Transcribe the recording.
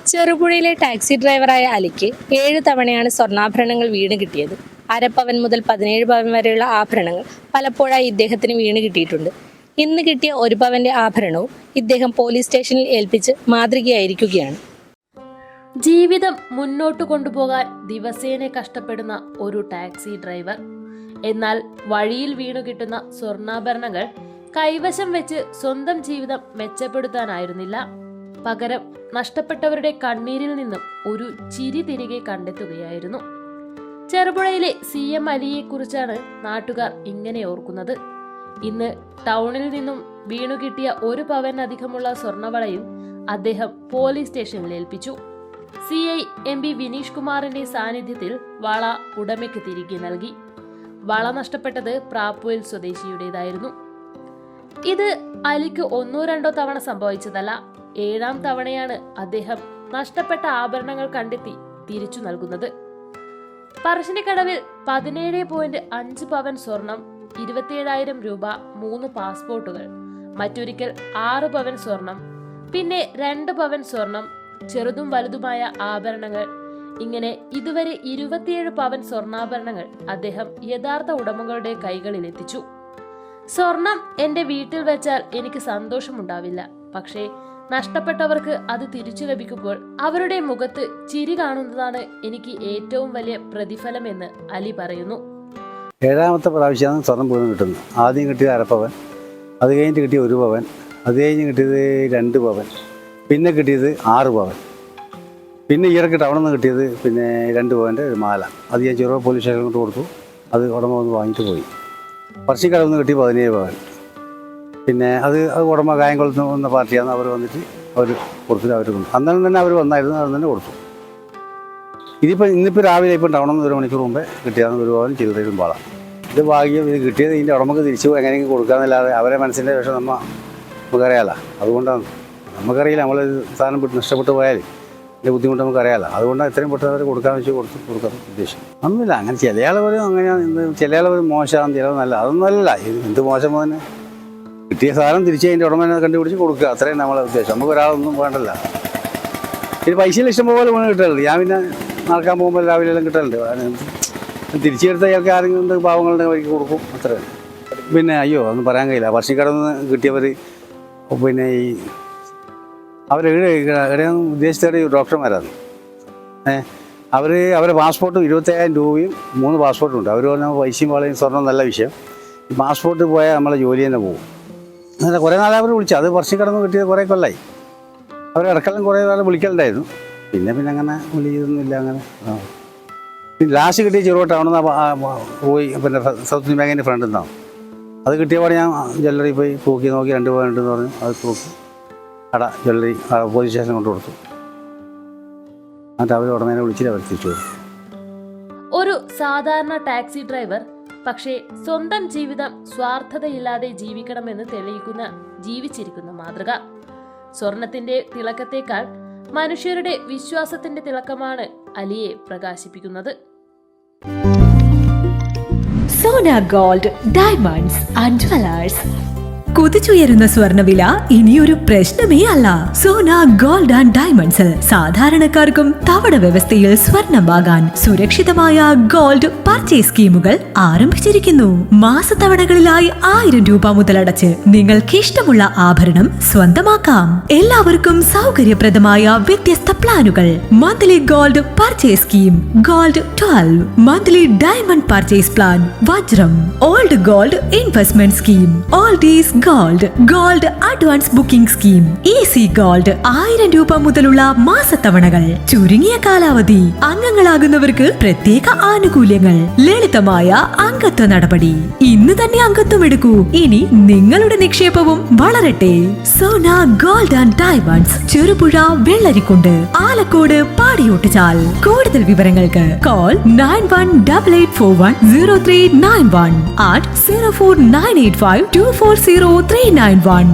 ചെറുപുഴയിലെ taxi ഡ്രൈവറായ അലിക്ക് 7 തവണയാണ് സ്വർണ്ണാഭരണങ്ങൾ വീണ് കിട്ടിയത്. അരപ്പവൻ മുതൽ 17 പവൻ വരെയുള്ള ആഭരണങ്ങൾ പലപ്പോഴായി ഇദ്ദേഹത്തിന് വീണ് കിട്ടിയിട്ടുണ്ട്. ഇന്ന് കിട്ടിയ 1 പവന്റെ ആഭരണവും ഇദ്ദേഹം പോലീസ് സ്റ്റേഷനിൽ ഏൽപ്പിച്ച് മാതൃകയായിരിക്കുകയാണ്. ജീവിതം മുന്നോട്ട് കൊണ്ടുപോകാൻ ദിവസേന കഷ്ടപ്പെടുന്ന ഒരു ടാക്സി ഡ്രൈവർ. എന്നാൽ വഴിയിൽ വീണു കിട്ടുന്ന സ്വർണ്ണാഭരണങ്ങൾ കൈവശം വെച്ച് സ്വന്തം ജീവിതം മെച്ചപ്പെടുത്താനായിരുന്നില്ല. പകരം നഷ്ടപ്പെട്ടവരുടെ കണ്ണീരിൽ നിന്നും ഒരു ചിരി തിരികെ കണ്ടെത്തുകയായിരുന്നു. ചെറുപുഴയിലെ CM അലിയെ കുറിച്ചാണ് നാട്ടുകാർ ഇങ്ങനെ ഓർക്കുന്നത്. ഇന്ന് ടൗണിൽ നിന്നും വീണു കിട്ടിയ 1 പവൻ അധികമുള്ള സ്വർണ്ണവളയും അദ്ദേഹം പോലീസ് സ്റ്റേഷനിൽ ഏൽപ്പിച്ചു. CI MB വിനീഷ് കുമാറിന്റെ സാന്നിധ്യത്തിൽ വള ഉടമയ്ക്ക് തിരികെ നൽകി. വള നഷ്ടപ്പെട്ടത് പ്രാപ്പുവൽ സ്വദേശിയുടേതായിരുന്നു. ഇത് അലിക്ക് 1-2 തവണ സംഭവിച്ചതല്ല. 7ാം തവണയാണ് അദ്ദേഹം നഷ്ടപ്പെട്ട ആഭരണങ്ങൾ കണ്ടെത്തി തിരിച്ചു നൽകുന്നത്. പറശ്ശിനിക്കടവിൽ 17.5 പവൻ സ്വർണം, 27,000 രൂപ, 3 പാസ്പോർട്ടുകൾ, മറ്റൊരിക്കൽ 6 പവൻ സ്വർണം, പിന്നെ 2 പവൻ സ്വർണം, ചെറുതും വലുതുമായ ആഭരണങ്ങൾ, ഇങ്ങനെ ഇതുവരെ 27 പവൻ സ്വർണ്ണാഭരണങ്ങൾ അദ്ദേഹം യഥാർത്ഥ ഉടമകളുടെ കൈകളിൽ എത്തിച്ചു. സ്വർണം എന്റെ വീട്ടിൽ വെച്ചാൽ എനിക്ക് സന്തോഷമുണ്ടാവില്ല, പക്ഷേ നഷ്ടപ്പെട്ടവർക്ക് അത് തിരിച്ചു ലഭിക്കുമ്പോൾ അവരുടെ മുഖത്ത് ചിരി കാണുന്നതാണ് എനിക്ക് ഏറ്റവും വലിയ പ്രതിഫലമെന്ന് അലി പറയുന്നു. 7ാമത്തെ പ്രാവശ്യമാണ് സ്വർണം വീണ് കിട്ടുന്നത്. ആദ്യം കിട്ടിയത് അരപ്പവൻ, അത് കഴിഞ്ഞിട്ട് കിട്ടിയ 1 പവൻ, അത് കഴിഞ്ഞ് കിട്ടിയത് 2 പവൻ, പിന്നെ കിട്ടിയത് 6 പവൻ, പിന്നെ ഈയിടയ്ക്ക് ടൗണിൽ നിന്ന് കിട്ടിയത് പിന്നെ 2 പവൻ്റെ ഒരു മാല. അത് ഞാൻ ചെറുപുഴ പോലീസ് സ്റ്റേഷനിൽ കൊണ്ട് കൊടുത്തു. അത് ഉടമ വന്ന് വാങ്ങിയിട്ട് പോയി. പറശ്ശിനിക്കടവിൽ നിന്ന് കിട്ടി 17 പവൻ. പിന്നെ അത് ഉടമ കായംകുളത്ത് വന്ന പാർട്ടിയാണ്. അവർ വന്നിട്ട് അവർ കൊടുത്തിട്ട് അവർ കൊണ്ടു. അന്നേരം തന്നെ അവർ വന്നായിരുന്നു, അത് തന്നെ കൊടുത്തു. ഇന്നിപ്പോൾ രാവിലെ ഇപ്പം ടൗണിൽ നിന്ന് 1 മണിക്കൂർ മുമ്പേ കിട്ടിയതാണ് 1 പവൻ ചെറുതായിട്ടും പാള. ഇത് ഭാഗ്യം. ഇത് കിട്ടിയത് ഇതിൻ്റെ ഉടമക്ക് തിരിച്ചു എങ്ങനെയെങ്കിലും കൊടുക്കാമെന്നല്ലാതെ അവരെ മനസ്സിൻ്റെ വിഷം നമുക്കറിയാമല്ലോ. അതുകൊണ്ടാണ് നമുക്കറിയില്ല, നമ്മൾ സാധനം നഷ്ടപ്പെട്ടു പോയാൽ ഇതിൻ്റെ ബുദ്ധിമുട്ട് നമുക്കറിയാമല്ലോ. അതുകൊണ്ടാണ് ഇത്രയും പെട്ടെന്ന് അവർ കൊടുക്കാമെന്ന് വെച്ച് കൊടുക്കാൻ ഉദ്ദേശം. ഒന്നുമില്ല. അങ്ങനെ ചില ആളുകൾ അങ്ങനെയാണ്, ചില ആളുകൾ മോശമാണ്, ചിലവ് നല്ല. അതൊന്നുമല്ല. എന്ത് മോശം തന്നെ കിട്ടിയ സാധനം തിരിച്ച് അതിൻ്റെ ഉടമനെ കണ്ടുപിടിച്ച് കൊടുക്കുക, അത്രയും നമ്മളെ ഉദ്ദേശം. നമുക്ക് ഒരാളൊന്നും വേണ്ടല്ല. ഇത് പൈസയിൽ ഇഷ്ടം പോലെ വേണം കിട്ടാറുണ്ട്. ഞാൻ പിന്നെ നടക്കാൻ പോകുമ്പോൾ രാവിലെ എല്ലാം കിട്ടാറുണ്ട്. തിരിച്ചെടുത്ത അയാൾക്ക് ആരെങ്കിലും പാവങ്ങളുടെ വഴിക്ക് കൊടുക്കും, അത്ര. പിന്നെ അയ്യോ ഒന്നും പറയാൻ കഴിയില്ല. പറശ്ശിനിക്കടവിൽ നിന്ന് കിട്ടിയവർ പിന്നെ ഈ അവരെ ഉദ്ദേശിച്ചവർ ഡോക്ടർമാരാണ്. അവരെ പാസ്പോർട്ടും 25,000 രൂപയും 3 പാസ്പോർട്ടും ഉണ്ട്. അവർ പറഞ്ഞാൽ പൈസയും വളയും സ്വർണ്ണം നല്ല വിഷയം. ഈ പാസ്പോർട്ട് പോയാൽ നമ്മളെ ജോലി തന്നെ പോകും. അങ്ങനെ കുറേ നാളെ അവർ വിളിച്ചു. അത് പറശ്ശിനിക്കടവിൽ കിട്ടിയത് കുറേ കൊല്ലമായി. അവർ ഇടക്കെല്ലാം കുറേ നാൾ വിളിക്കലുണ്ടായിരുന്നു. പിന്നെ അങ്ങനെ വിളിയൊന്നുമില്ല. അങ്ങനെ പിന്നെ ലാസ്റ്റ് കിട്ടിയ ചെറുപുഴ ടൗണിൽ നിന്ന് പോയി. പിന്നെ സൗത്ത് ഇന്ത്യൻ ബാങ്കിൻ്റെ ഫ്രണ്ടിൽ നിന്നാണ് അത് കിട്ടിയപാടെ ഞാൻ ജ്വല്ലറി പോയി നോക്കി 2 പവൻ ഉണ്ടെന്ന് പറഞ്ഞു. അത് നോക്കി ജ്വല്ലറി പോലീസ് സ്റ്റേഷനിൽ കൊണ്ട് കൊടുത്തു. എന്നിട്ട് അവർ ഉടമേനെ വിളിച്ചിട്ട് അവർ തിരിച്ചു കൊടുത്തു. ഒരു സാധാരണ ടാക്സി ഡ്രൈവർ, പക്ഷേ സ്വന്തം ജീവിതം സ്വാർത്ഥതയില്ലാതെ ജീവിക്കണമെന്ന് തെളിയിക്കുന്ന ജീവിച്ചിരിക്കുന്ന മാതൃക. സ്വർണത്തിന്റെ തിളക്കത്തേക്കാൾ മനുഷ്യരുടെ വിശ്വാസത്തിന്റെ തിളക്കമാണ് അലിയെ പ്രകാശിപ്പിക്കുന്നത്. Sona gold, diamonds and jewellers. കുതിച്ചുയരുന്ന സ്വർണ്ണവില ഇനിയൊരു പ്രശ്നമേ അല്ല. സോന ഗോൾഡ് ആൻഡ് ഡയമണ്ട്സിൽ സാധാരണക്കാർക്കും തവണ വ്യവസ്ഥയിൽ സ്വർണം വാങ്ങാൻ സുരക്ഷിതമായ ഗോൾഡ് പർച്ചേസ് സ്കീമുകൾ ആരംഭിച്ചിരിക്കുന്നു. മാസത്തവണകളിലായി 1000 രൂപ മുതലടച്ച് നിങ്ങൾക്ക് ഇഷ്ടമുള്ള ആഭരണം സ്വന്തമാക്കാം. എല്ലാവർക്കും സൗകര്യപ്രദമായ വ്യത്യസ്ത പ്ലാനുകൾ. Monthly gold purchase scheme, gold 12, monthly diamond purchase plan, വജ്രം, old gold investment scheme, oldies gold advance booking scheme, easy gold 1000 രൂപ മുതലുള്ള മാസത്തവണകൾ, ചുരുങ്ങിയ കാലാവധി, അംഗങ്ങളാകുന്നവർക്ക് പ്രത്യേക ആനുകൂല്യങ്ങൾ, ലളിതമായ അംഗത്വ നടപടി. ഇന്ന് തന്നെ അംഗത്വം എടുക്കൂ. ഇനി നിങ്ങളുടെ നിക്ഷേപവും വളരട്ടെ. Sona gold and diamonds, Cherupuzha, Vellarikkundu, Alakode, Padiyottuchal. കൂടുതൽ വിവരങ്ങൾക്ക് കോൾ 9188410391 at 04985240391.